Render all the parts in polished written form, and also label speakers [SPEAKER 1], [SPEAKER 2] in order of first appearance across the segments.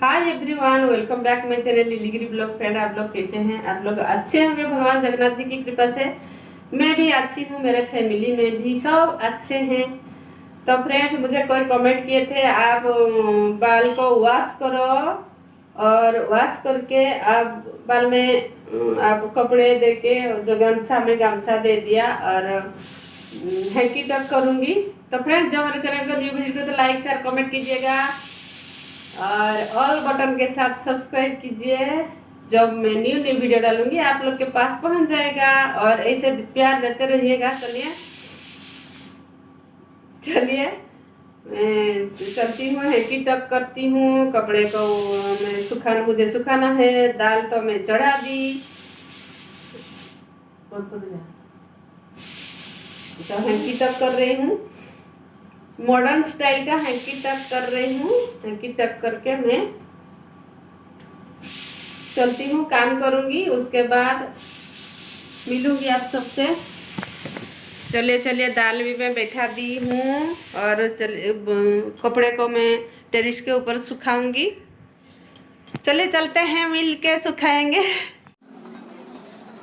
[SPEAKER 1] Hi everyone, welcome back my channel Lilygiri blog. Friend, आप लोग कैसे हैं? आप लोग अच्छे होंगे भगवान जगन्नाथ जी की कृपा से। मैं भी अच्छी हूँ, मेरे फैमिली में भी सब अच्छे हैं। तो फ्रेंड्स, मुझे कोई कमेंट किए थे आप बाल को वॉश करो और वॉश करके आप बाल में आप कपड़े दे के जो गमछा में गमछा दे दिया और हैंकी टक करूँगी। तो फ्रेंड्स, जो हमारे चैनल को न्यू विजिट करो तो लाइक शेयर कमेंट कीजिएगा और ऑल बटन के साथ सब्सक्राइब कीजिए। जब मैं न्यू न्यू वीडियो डालूंगी आप लोग के पास पहुंच जाएगा और ऐसे प्यार देते रहिएगा। चलिए चलिए मैं करती हूँ, हैंकी टक करती हूँ। कपड़े को मैं मुझे सुखाना है। दाल तो मैं चढ़ा दी, तो हैंकी टक कर रही हूँ। मॉडर्न स्टाइल का हैंकी टक कर रही हूँ। हैंकी टक करके मैं चलती हूँ, काम करूंगी, उसके बाद मिलूंगी आप सबसे। चलिए चलिए, दाल भी मैं बैठा दी हूँ और चलिए कपड़े को मैं टेरिस के ऊपर सुखाऊंगी। चलिए चलते हैं, मिल के सुखाएंगे।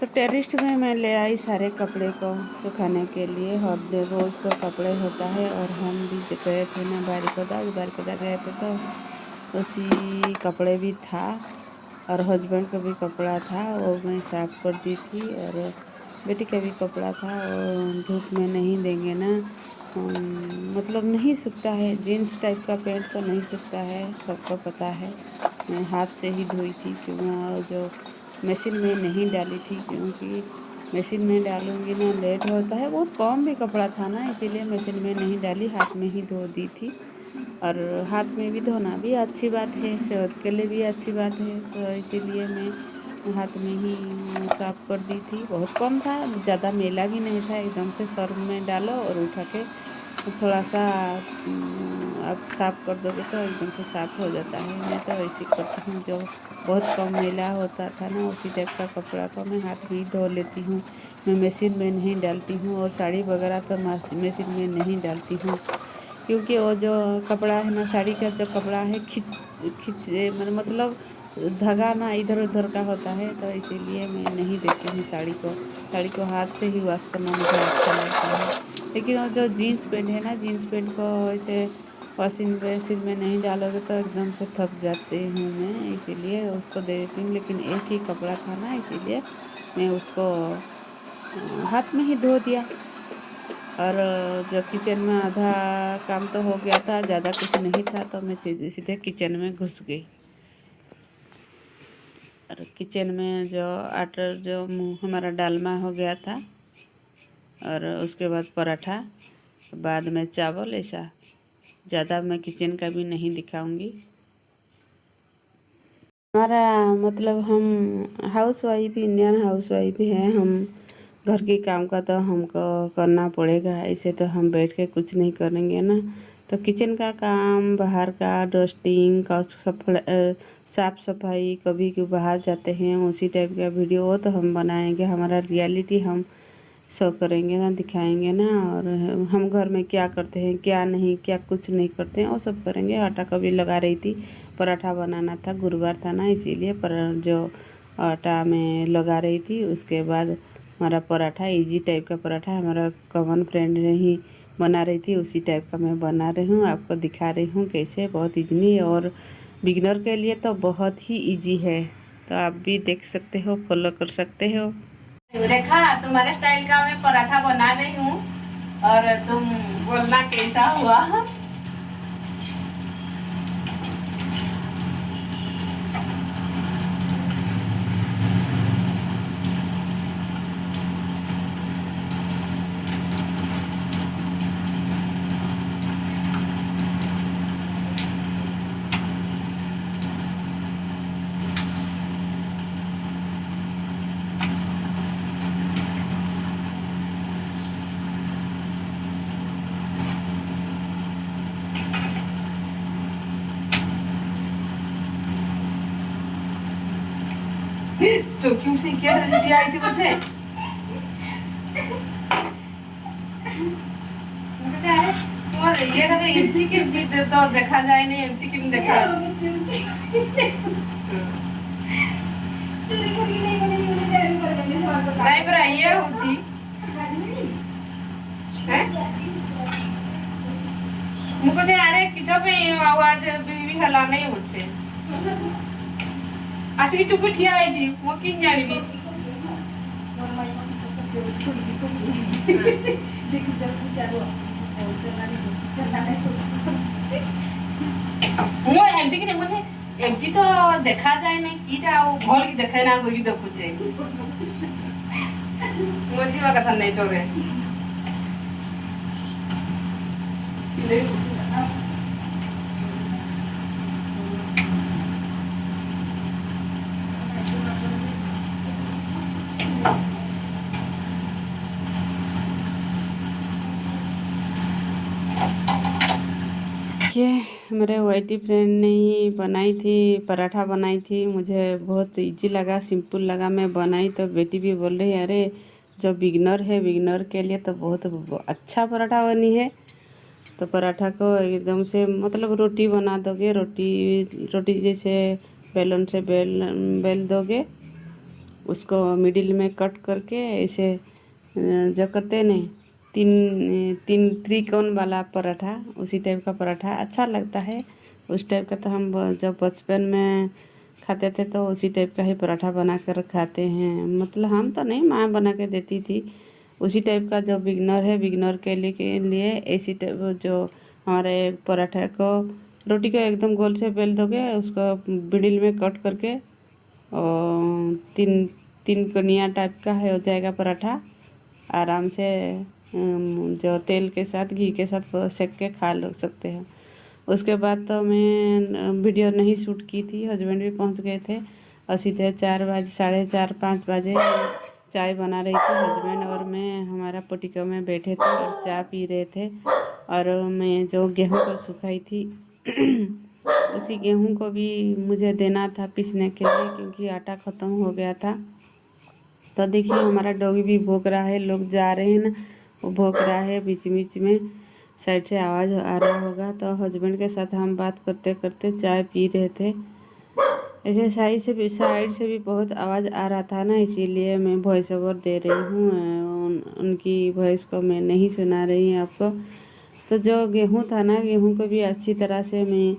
[SPEAKER 1] तो टेरिस में मैं ले आई सारे कपड़े को सुखाने के लिए। हर रोज़ तो कपड़े होता है और हम भी गए थे ना बारिकोदा गए थे, तो उसी कपड़े भी था और हस्बैंड का भी कपड़ा था, वो मैं साफ़ कर दी थी। और बेटी का भी कपड़ा था, वो धूप में नहीं देंगे ना, मतलब नहीं सूखता है। जीन्स टाइप का पैंट तो नहीं सूखता है, सबको पता है। मैं हाथ से ही धोई थी क्यों, जो मशीन में नहीं डाली थी, क्योंकि मशीन में डालूंगी ना लेट होता है। बहुत कम भी कपड़ा था ना, इसीलिए मशीन में नहीं डाली, हाथ में ही धो दी थी। और हाथ में भी धोना भी अच्छी बात है, सेहत के लिए भी अच्छी बात है, तो इसीलिए मैं हाथ में ही साफ़ कर दी थी। बहुत कम था, ज़्यादा मेला भी नहीं था। एकदम से सर्फ में डालो और उठा के थोड़ा सा आप साफ़ कर दोगे तो एकदम से साफ़ हो जाता है। मैं तो ऐसे करती हूँ, जो बहुत कम मेला होता था ना उसी टाइप का कपड़ा को मैं हाथ में ही धो लेती हूँ। मैं मशीन में नहीं डालती हूँ और साड़ी वगैरह तो मशीन में नहीं डालती हूँ, क्योंकि वो जो कपड़ा है ना, साड़ी का जो कपड़ा है खिंच मतलब धागा ना इधर उधर का होता है, तो इसीलिए मैं नहीं देती हूँ साड़ी को हाथ से ही वॉश करना मुझे अच्छा लगता है। लेकिन वो जो जीन्स पैंट है ना, जीन्स पैंट को ऐसे वॉशिंग मशीन में नहीं डालोगे तो एकदम से थक जाती हूँ मैं, इसीलिए उसको दे देती हूँ। लेकिन एक ही कपड़ा था ना, इसीलिए मैं उसको हाथ में ही धो दिया। और जो किचन में आधा काम तो हो गया था, ज़्यादा कुछ नहीं था, तो मैं सीधे किचन में घुस गई। और किचन में जो आटा जो हमारा डालमा हो गया था, और उसके बाद पराठा, बाद में चावल। ऐसा ज़्यादा मैं किचन का भी नहीं दिखाऊंगी। हमारा मतलब हम house wife, Indian house wife है हम। घर के काम का तो हमको करना पड़ेगा, ऐसे तो हम बैठ के कुछ नहीं करेंगे ना। तो किचन का काम, बाहर का डस्टिंग का, साफ़ सफाई, कभी भी बाहर जाते हैं उसी टाइप का वीडियो वो तो हम बनाएंगे। हमारा रियलिटी हम शो करेंगे ना, दिखाएंगे ना। और हम घर में क्या करते हैं, क्या नहीं, क्या कुछ नहीं करते हैं, वो सब करेंगे। आटा कभी लगा रही थी, पराठा बनाना था, गुरुवार था ना, इसीलिए जो आटा में लगा रही थी। उसके बाद हमारा पराठा इजी टाइप का पराठा हमारा कॉमन फ्रेंड ने ही बना रही थी, उसी टाइप का मैं बना रही हूँ, आपको दिखा रही हूँ कैसे। बहुत इजनी और बिगिनर के लिए तो बहुत ही इजी है, तो आप भी देख सकते हो, फॉलो कर सकते हो। रेखा, तुम्हारे स्टाइल का मैं पराठा बना रही हूँ और तुम बोलना कैसा हुआ। चौकी से क्या जल्दी आई थी मुझे। ये एमती केमती तो देखा जाए नहीं, एमती केम देखा नहीं बनाइए ऊँची मुझे आरे किस पे आवाज भी हला नहीं होचे आसिक चुप ठिया है जी मो किन जानिबी मो एमती कि मने एमती तो देखा जाए नहीं कीटा भल की देखाय ना कोई देखुचे मोदी वा कथा नहीं तो रे ये मेरे वाइटी फ्रेंड ने ही बनाई थी पराठा बनाई थी मुझे बहुत इजी लगा सिंपल लगा मैं बनाई तो बेटी भी बोल रही अरे जो बिगनर है बिगनर के लिए तो बहुत अच्छा पराठा बनी है। तो पराठा को एकदम से मतलब रोटी बना दोगे रोटी जैसे बेलन से बेल दोगे उसको मिडिल में कट करके ऐसे जो करते नहीं तीन तीन त्रिकोण वाला पराठा उसी टाइप का पराठा अच्छा लगता है। उस टाइप का तो हम जब बचपन में खाते थे तो उसी टाइप का ही पराठा बना कर खाते हैं मतलब हम तो नहीं माँ बना के देती थी उसी टाइप का। जो बिगनर है बिगनर के लिए ऐसी टाइप जो हमारे पराठा को रोटी को एकदम गोल से बेल दोगे उसको मिडिल में कट करके और तीन तीन कोनिया टाइप का है हो जाएगा पराठा आराम से जो तेल के साथ घी के साथ सेक के खा सकते हैं। उसके बाद तो मैं वीडियो नहीं शूट की थी हस्बैंड भी पहुंच गए थे और सीधे 4 बजे 4:30-5 बजे चाय बना रही थी हस्बैंड और मैं हमारा पोटिको में बैठे थे और चाय पी रहे थे। और मैं जो गेहूं को सुखाई थी उसी गेहूं को भी मुझे देना था पीसने के लिए क्योंकि आटा ख़त्म हो गया था। तो देखिए हमारा डॉगी भी भौंक रहा है लोग जा रहे हैं ना वो भौंक रहा है बीच बीच में साइड से आवाज़ आ रहा होगा। तो हस्बैंड के साथ हम बात करते करते चाय पी रहे थे ऐसे साइड से भी बहुत आवाज़ आ रहा था ना इसीलिए मैं वॉइस ओवर दे रही हूँ उनकी वॉइस को मैं नहीं सुना रही आपको। तो जो गेहूँ था ना गेहूँ को भी अच्छी तरह से मैं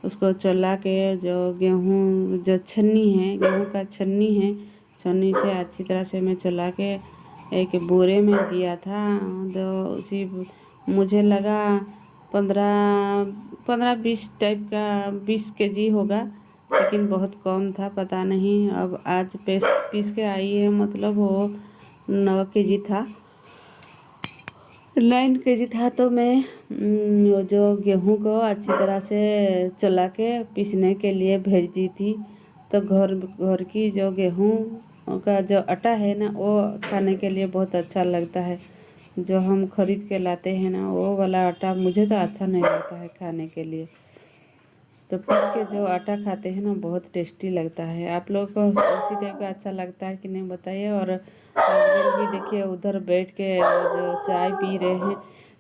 [SPEAKER 1] उसको चला के जो गेहूँ जो छन्नी है गेहूँ का छन्नी है छन्नी से अच्छी तरह से मैं चला के एक बोरे में दिया था। तो उसी मुझे लगा 15-20 टाइप का 20 केजी होगा लेकिन बहुत कम था पता नहीं। अब आज पीस के आई है मतलब वो 9 केजी था 9 केजी था। तो मैं जो गेहूं को अच्छी तरह से चला के पीसने के लिए भेज दी थी। तो घर की जो गेहूं का जो आटा है ना वो खाने के लिए बहुत अच्छा लगता है। जो हम खरीद के लाते हैं ना वो वाला आटा मुझे तो अच्छा नहीं लगता है खाने के लिए। तो पीस के जो आटा खाते हैं ना बहुत टेस्टी लगता है। आप लोग को उसी टाइप का अच्छा लगता है कि नहीं बताइए। और हस्बैंड भी देखिए उधर बैठ के जो चाय पी रहे हैं।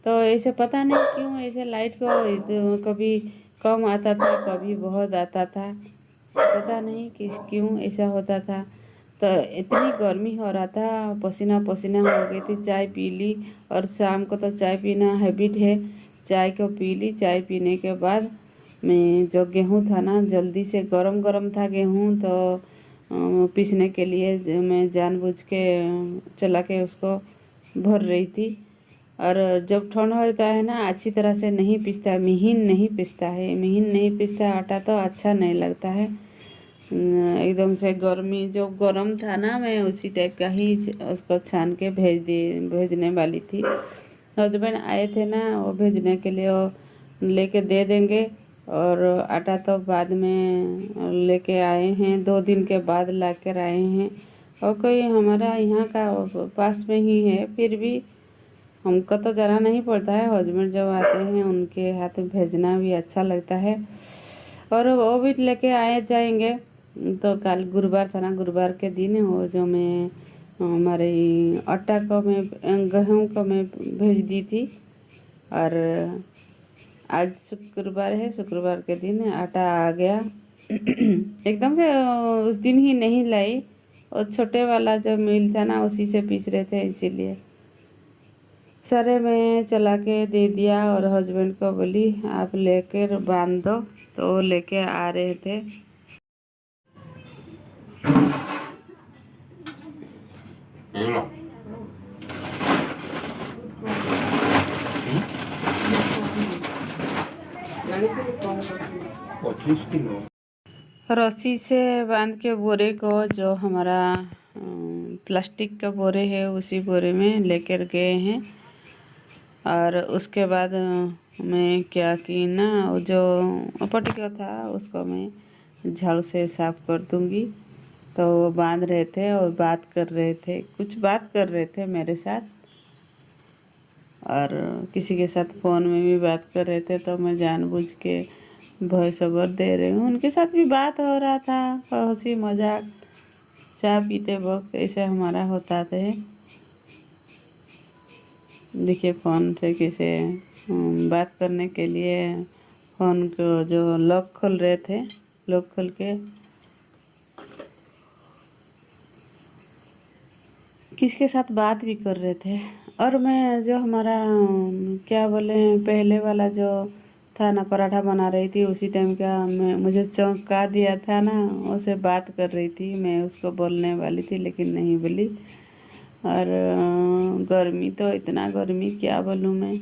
[SPEAKER 1] तो ऐसे पता नहीं क्यों ऐसे लाइट को कभी कम आता था कभी बहुत आता था पता नहीं क्यों ऐसा होता था। तो इतनी गर्मी हो रहा था पसीना पसीना हो गई थी चाय पी ली और शाम को तो चाय पीना हैबिट है। चाय को पी ली चाय पीने के बाद मैं जो गेहूं था ना जल्दी से गरम गरम था गेहूं तो पीसने के लिए मैं जानबूझ के चला के उसको भर रही थी। और जब ठंड होता है ना अच्छी तरह से नहीं पिसता महीन नहीं पिसता है महीन नहीं पिसता आटा तो अच्छा नहीं लगता है। एकदम से गर्मी जो गरम था ना मैं उसी टाइप का ही उसको छान के भेजने वाली थी। हस्बैंड आए थे ना वो भेजने के लिए वो लेके दे देंगे और आटा तो बाद में लेके आए हैं 2 दिन के बाद ला कर आए हैं। और कोई हमारा यहाँ का पास में ही है फिर भी हमको तो जाना नहीं पड़ता है हस्बैंड जब आते हैं उनके हाथ में भेजना भी अच्छा लगता है। और वो भी लेके आए जाएंगे। तो कल गुरुवार था ना गुरुवार के दिन वो जो मैं हमारे आटा को मैं गेहूँ को मैं भेज दी थी। और आज शुक्रवार है शुक्रवार के दिन आटा आ गया एकदम से उस दिन ही नहीं लाई, और छोटे वाला जो मिल था ना उसी से पीस रहे थे, इसीलिए सारे मैं चला के दे दिया। और हस्बैंड को बोली आप लेकर बांध दो, तो वो लेके आ रहे थे। रस्सी से बांध के बोरे को, जो हमारा प्लास्टिक का बोरे है उसी बोरे में लेकर गए हैं। और उसके बाद मैं क्या की ना, वो जो पटिका था उसको मैं झाड़ू से साफ कर दूंगी। तो वो बांध रहे थे और बात कर रहे थे, कुछ बात कर रहे थे मेरे साथ, और किसी के साथ फ़ोन में भी बात कर रहे थे। तो मैं जानबूझ के वॉइस ओवर दे रही हूँ। उनके साथ भी बात हो रहा था, हंसी मजाक चाय पीते वक्त ऐसे हमारा होता है। देखिए फ़ोन से कैसे बात करने के लिए फ़ोन को जो लॉक खोल रहे थे, लॉक खोल के किसके साथ बात भी कर रहे थे। और मैं जो हमारा क्या बोले पहले वाला जो था ना, पराठा बना रही थी, उसी टाइम का मैं मुझे चौंका दिया था ना, उससे बात कर रही थी। मैं उसको बोलने वाली थी लेकिन नहीं बोली। और गर्मी तो इतना गर्मी क्या बोलूँ मैं।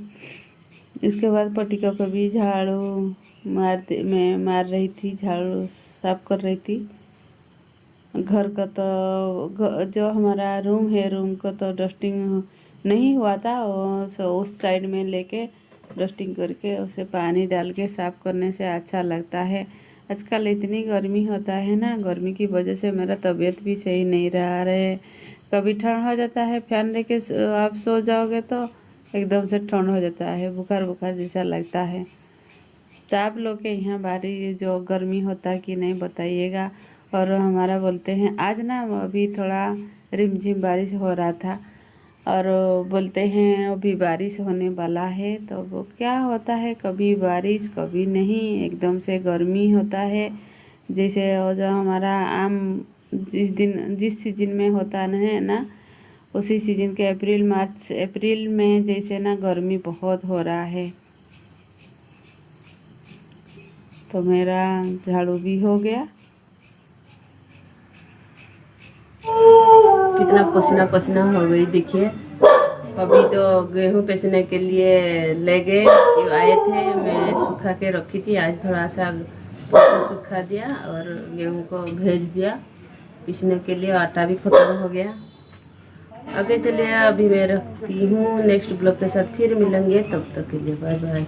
[SPEAKER 1] इसके बाद पटिका को भी झाड़ू मैं मार रही थी, झाड़ू साफ कर रही थी। घर का तो जो हमारा रूम है, रूम को तो डस्टिंग नहीं हुआ था, उस साइड में लेके डस्टिंग करके उसे पानी डाल के साफ़ करने से अच्छा लगता है। आजकल इतनी गर्मी होता है ना, गर्मी की वजह से मेरा तबीयत भी सही नहीं रहा है। कभी ठंड हो जाता है, फैन लेके आप सो जाओगे तो एकदम से ठंड हो जाता है, बुखार बुखार जैसा लगता है। तो आप लोग के यहाँ बारी जो गर्मी होता है कि नहीं बताइएगा। और हमारा बोलते हैं आज ना अभी थोड़ा रिमझिम बारिश हो रहा था, और बोलते हैं अभी बारिश होने वाला है। तो वो क्या होता है, कभी बारिश कभी नहीं, एकदम से गर्मी होता है। जैसे वो जो हमारा आम जिस सीजन में होता है ना, उसी सीजन के अप्रैल में जैसे ना गर्मी बहुत हो रहा है। तो मेरा झाड़ू भी हो गया। कितना पसीना पसीना हो गई देखिए। अभी तो गेहूँ पीसने के लिए ले गए, ये आए थे, मैं सुखा के रखी थी, आज थोड़ा सा से सुखा दिया और गेहूँ को भेज दिया पीसने के लिए। आटा भी खत्म हो गया। आगे चलिए, अभी मैं रखती हूँ, नेक्स्ट ब्लॉग के साथ फिर मिलेंगे, तब तक के लिए बाय बाय।